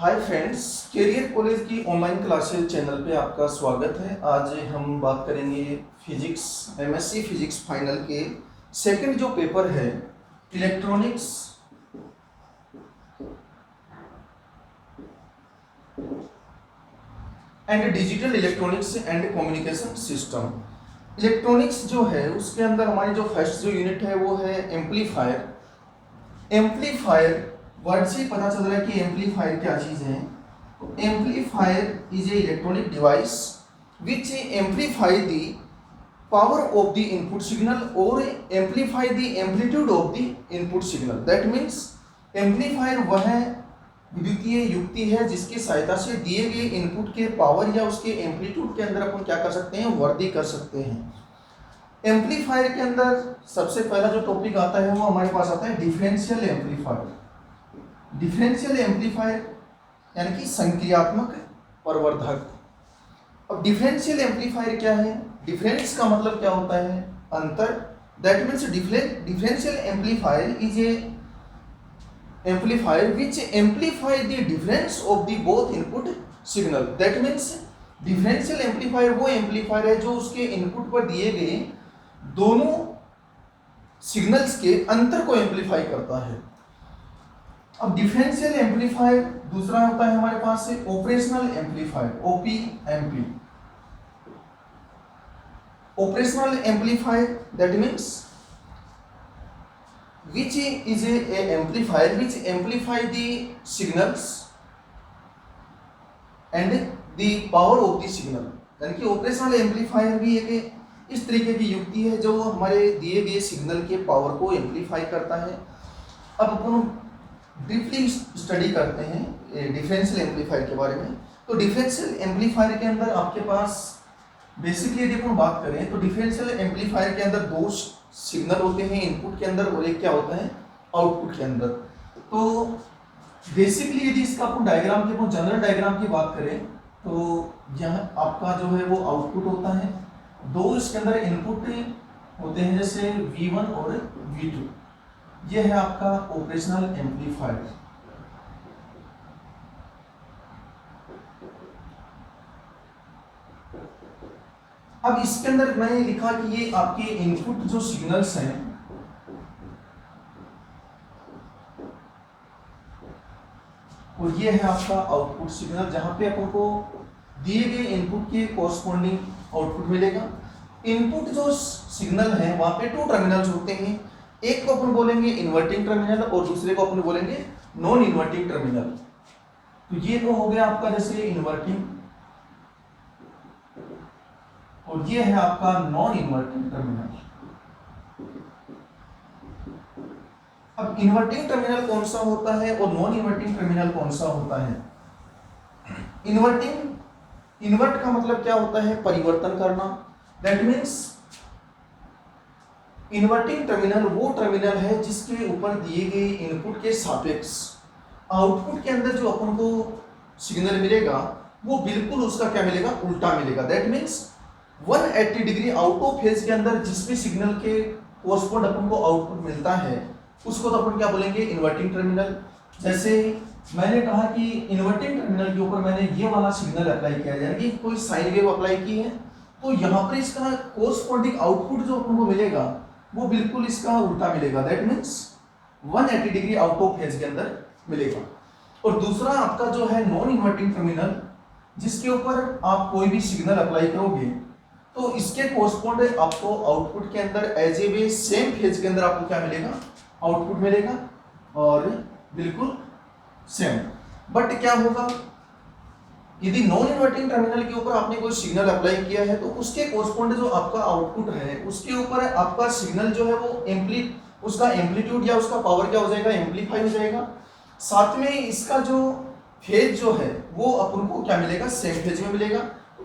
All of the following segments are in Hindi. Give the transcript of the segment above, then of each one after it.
हाय फ्रेंड्स, कैरियर कॉलेज की ऑनलाइन क्लासेस चैनल पे आपका स्वागत है। आज हम बात करेंगे फिजिक्स एमएससी फिजिक्स फाइनल के सेकंड जो पेपर है electronics and digital electronics and communication system. Electronics जो है उसके अंदर हमारी जो फर्स्ट जो यूनिट है वो है एम्पलीफायर। एम्पलीफायर वर्ड से पता चल रहा है कि एम्पलीफायर क्या चीज है। Amplifier is a electronic device which amplify the power of the input signal और amplify the amplitude of the input signal. That means amplifier वह विद्युतीय युक्ति है जिसकी सहायता से दिए गए इनपुट के पावर या उसके एम्पलीट्यूड के अंदर अपन क्या कर सकते हैं, वृद्धि कर सकते हैं। एम्पलीफायर के अंदर सबसे पहला जो टॉपिक आता है वो हमारे पास आता है डिफरेंशियल एम्पलीफायर। डिफरेंशियल एम्पलीफायर यानी कि संक्रियात्मक प्रवर्धक। अब डिफरेंशियल एम्पलीफायर क्या है? डिफरेंस का मतलब क्या होता है? अंतर। That means differential amplifier is A amplifier which amplify the difference of the both input signal. That means differential amplifier वो एम्पलीफायर है जो उसके इनपुट पर दिए गए दोनों सिग्नल्स के अंतर को एम्पलीफाई करता है। अब डिफरेंशियल एम्पलीफायर दूसरा होता है हमारे पास से operational amplifier, op amp. Operational amplifier that means which is a amplifier which amplify the signals and the power of the signal। यानी कि ऑपरेशनल एम्पलीफायर भी एक इस तरीके की युक्ति है जो हमारे दिए गए सिग्नल के पावर को एम्पलीफाई करता है। अब अपन ब्रीफली स्टडी करते हैं डिफरेंशियल एम्पलीफायर के बारे में। तो डिफरेंशियल एम्पलीफायर के अंदर आपके पास बेसिकली यदि अपन बात करें तो डिफरेंशियल एम्पलीफायर के अंदर दो सिग्नल होते हैं इनपुट के अंदर और एक क्या होता है आउटपुट के अंदर। तो बेसिकली यदि इसका अपन डायग्राम की अपन जनरल डायग्राम की बात करें तो यह आपका जो है वो आउटपुट होता है। दो इसके अंदर इनपुट होते हैं जैसे V1 और V2। यह है आपका ऑपरेशनल एम्पलीफायर। अब इसके अंदर मैंने लिखा कि ये आपके इनपुट जो सिग्नल्स हैं और ये है आपका आउटपुट सिग्नल जहां पे अपन को दिए गए इनपुट के कोरस्पॉन्डिंग आउटपुट मिलेगा। इनपुट जो सिग्नल है वहां पे टू टर्मिनल्स होते हैं। एक को अपन बोलेंगे इन्वर्टिंग टर्मिनल और दूसरे को अपन बोलेंगे नॉन इन्वर्टिंग टर्मिनल। तो ये तो हो गया आपका जैसे इन्वर्टिंग और ये है आपका नॉन इन्वर्टिंग टर्मिनल। अब इन्वर्टिंग टर्मिनल कौन सा होता है और नॉन इन्वर्टिंग टर्मिनल कौन सा होता है? इन्वर्ट का मतलब क्या होता है? परिवर्तन करना। दैट मीन्स इन्वर्टिंग टर्मिनल वो टर्मिनल है जिसके ऊपर दिए गए इनपुट के सापेक्ष आउटपुट के अंदर जो अपन को सिग्नल मिलेगा वो बिल्कुल उसका क्या मिलेगा? उल्टा मिलेगा। That means 180 degree out of phase के अंदर जिस भी सिग्नल के कोरस्पॉन्ड अपन को आउटपुट मिलता है उसको तो अपन क्या बोलेंगे? Inverting terminal. जैसे मैंने कहा कि इन्वर्टिंग टर्मिनल के ऊपर मैंने ये वाला सिग्नल अप्लाई किया यानी कि कोई साइन वेव अप्लाई की है तो यहाँ पर इसका कोरस्पॉन्डिंग आउटपुट जो अपन को मिलेगा वो बिल्कुल इसका उल्टा मिलेगा। That means 180 degree out of phase के अंदर मिलेगा। और दूसरा आपका जो है नॉन इन्वर्टिंग टर्मिनल जिसके ऊपर आप कोई भी सिग्नल अप्लाई करोगे तो इसके कोरस्पॉन्ड आपको आउटपुट के अंदर as a way same phase के अंदर आपको क्या मिलेगा? आउटपुट मिलेगा और बिल्कुल सेम। बट क्या होगा यदि नॉन इन्वर्टिंग टर्मिनल के ऊपर आपने कोई सिग्नल अप्लाई किया है तो उसके कोरस्पॉन्ड जो आपका आउटपुट है उसके ऊपर आपका सिग्नल जो है वो उसका एम्पलीट्यूड या उसका पावर क्या हो जाएगा? एम्पलीफाई हो जाएगा। साथ में इसका जो फेज जो है वो अपन को क्या मिलेगा? सेम फेज में मिलेगा।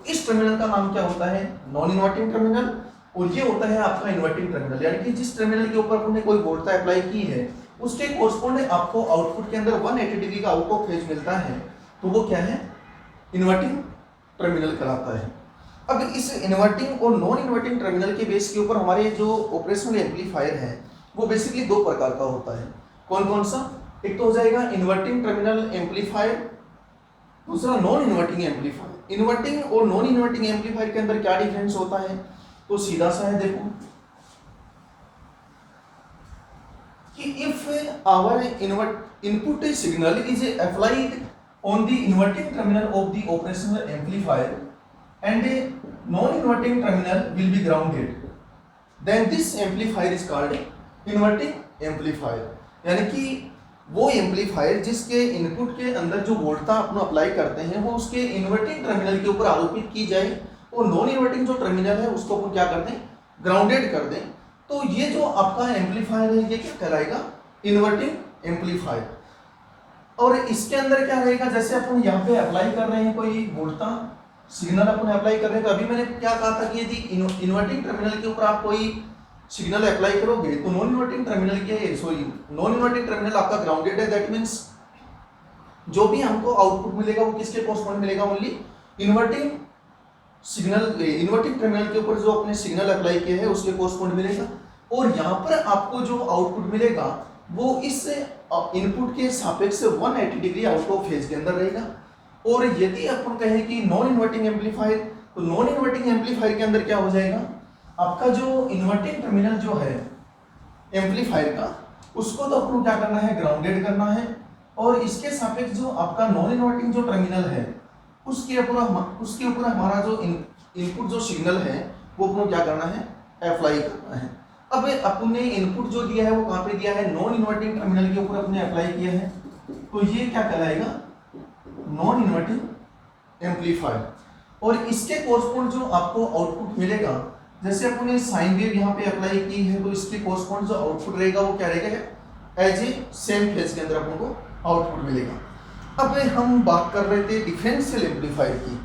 इस टर्मिनल का नाम क्या होता है? Non inverting terminal. और ये होता है आपका इन्वर्टिंग टर्मिनल यानी कि जिस टर्मिनल के ऊपर आपने कोई वोल्टेज अप्लाई की है उसके कोरस्पॉन्ड आपको आउटपुट के अंदर 180 डिग्री का आउट ऑफ फेज मिलता है तो वो क्या है? इन्वर्टिंग टर्मिनल कहलाता है। अब इस इन्वर्टिंग और नॉन इन्वर्टिंग टर्मिनल के बेस के ऊपर हमारे जो ऑपरेशनल एम्पलीफायर है वो बेसिकली दो प्रकार का होता है। कौन कौन सा? एक तो हो जाएगा इन्वर्टिंग टर्मिनल एम्पलीफायर दूसरा नॉन इन्वर्टिंग एम्पलीफायर। इन्वर्टिंग और नॉन इन्वर्टिंग एम्पलीफायर के अंदर क्या डिफरेंस होता है, तो सीधा सा है, देखो कि if our input signal is applied on the inverting terminal of the operational amplifier and a non-inverting terminal will be grounded, then this amplifier is called inverting amplifier। यानी कि वो एम्पलीफायर जिसके इनपुट के अंदर जो वोल्टता अपन अप्लाई करते हैं वो उसके इन्वर्टिंग टर्मिनल के ऊपर आरोपित की जाए और नॉन इन्वर्टिंग जो टर्मिनल है उसको अपन क्या कर दें, ग्राउंडेड कर दें। तो ये जो आपका एम्पलीफायर है ये क्या कहलाएगा, इन्वर्टिंग एम्पलीफायर। और इसके अंदर क्या रहेगा, जैसे अपन यहाँ पे अप्लाई कर रहे हैं कोई वोल्टता सिग्नल अपन अप्लाई कर रहे हैं, तो अभी मैंने क्या कहा था कि यदि इन्वर्टिंग टर्मिनल के ऊपर आप कोई सिग्नल अप्लाई करोगे तो नॉन इन्वर्टिंग टर्मिनल आपका ग्राउंडेड है। दैट मीन्स जो भी हमको आउटपुट मिलेगा वो किसके कोरस्पॉन्ड मिलेगा, only inverting signal, inverting terminal के ऊपर जो अपने सिग्नल अप्लाई किए हैं उसके कोरस्पॉन्ड मिलेगा। और यहाँ पर आपको जो आउटपुट मिलेगा वो इस इनपुट के सापेक्ष 180 डिग्री आउट ऑफ फेज के अंदर रहेगा। और यदि अपन कहें कि नॉन इन्वर्टिंग एम्पलीफायर, तो नॉन इन्वर्टिंग एम्पलीफायर के अंदर क्या हो जाएगा, आपका जो इन्वर्टिंग टर्मिनल जो है एम्पलीफायर का उसको तो अपन क्या करना है, ग्राउंडेड करना है। और इसके सापेक्ष जो आपका नॉन इन्वर्टिंग जो टर्मिनल है उसके ऊपर हमारा जो इनपुट जो सिग्नल है वो अपन क्या करना है, अप्लाई करना है। अब अपने इनपुट जो दिया है वो कहाँ पे दिया है, नॉन इन्वर्टिंग टर्मिनल के ऊपर अपने अप्लाई किया है, तो ये क्या कहलाएगा, नॉन इन्वर्टिंग एम्पलीफायर। और इसके कोरस्पॉन्ड जो आपको आउटपुट मिलेगा, जैसे अपने साइन वेव यहाँ पे अप्लाई की है तो इसके कोरस्पॉन्ड जो आउटपुट रहेगा वो क्या रहेगा, एज ए सेम फेज के अंदर अपन को आउटपुट मिलेगा। अब हम बात कर रहे थे डिफरेंशियल एम्पलीफायर की।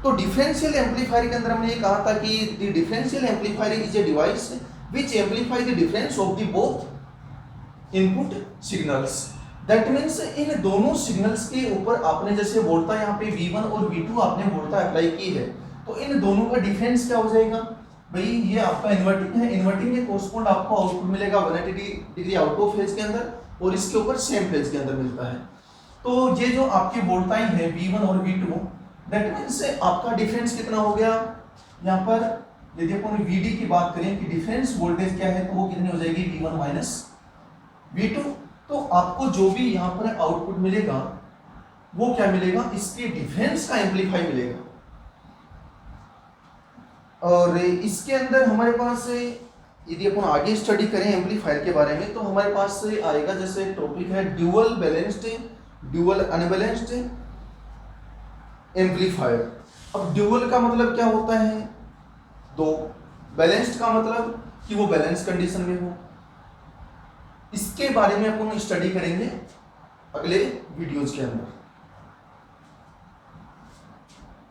तो डिफरेंशियल एम्पलीफायर के अंदर हमने ये कहा था कि the differential amplifier is a device which amplify the difference of the both input signals। That means इन दोनों सिग्नल्स के ऊपर आपने जैसे वोल्टता यहाँ पे V1 और V2 आपने वोल्टता अप्लाई की है, तो इन दोनों का डिफरेंस क्या हो जाएगा भाई, ये आपका इन्वर्टिंग है, इन्वर्टिंग के कोरस्पॉन्ड आपको आउटपुट मिलेगा 180 डिग्री आउट ऑफ फेज के अंदर और इसके ऊपर सेम फेज के अंदर मिलता है। तो ये जो आपकी वोल्टताएं हैं V1 और V2, दैट मीन्स आपका डिफरेंस कितना हो गया, यहाँ पर यदि अपन VD की बात करें कि डिफरेंस वोल्टेज क्या है तो वो कितनी हो जाएगी, V1 माइनस V2। तो आपको जो भी यहाँ पर आउटपुट मिलेगा वो क्या मिलेगा, इसके डिफरेंस का एम्पलीफाई मिलेगा। और इसके अंदर हमारे पास यदि अपन आगे स्टडी करें एम्पलीफायर के बारे में तो हमारे पास आएगा, जैसे टॉपिक है dual balanced, dual unbalanced amplifier. अब ड्यूअल का मतलब क्या होता है, दो, बैलेंस्ड का मतलब कि वो बैलेंस कंडीशन में हो। इसके बारे में अपन स्टडी करेंगे अगले वीडियोज के अंदर।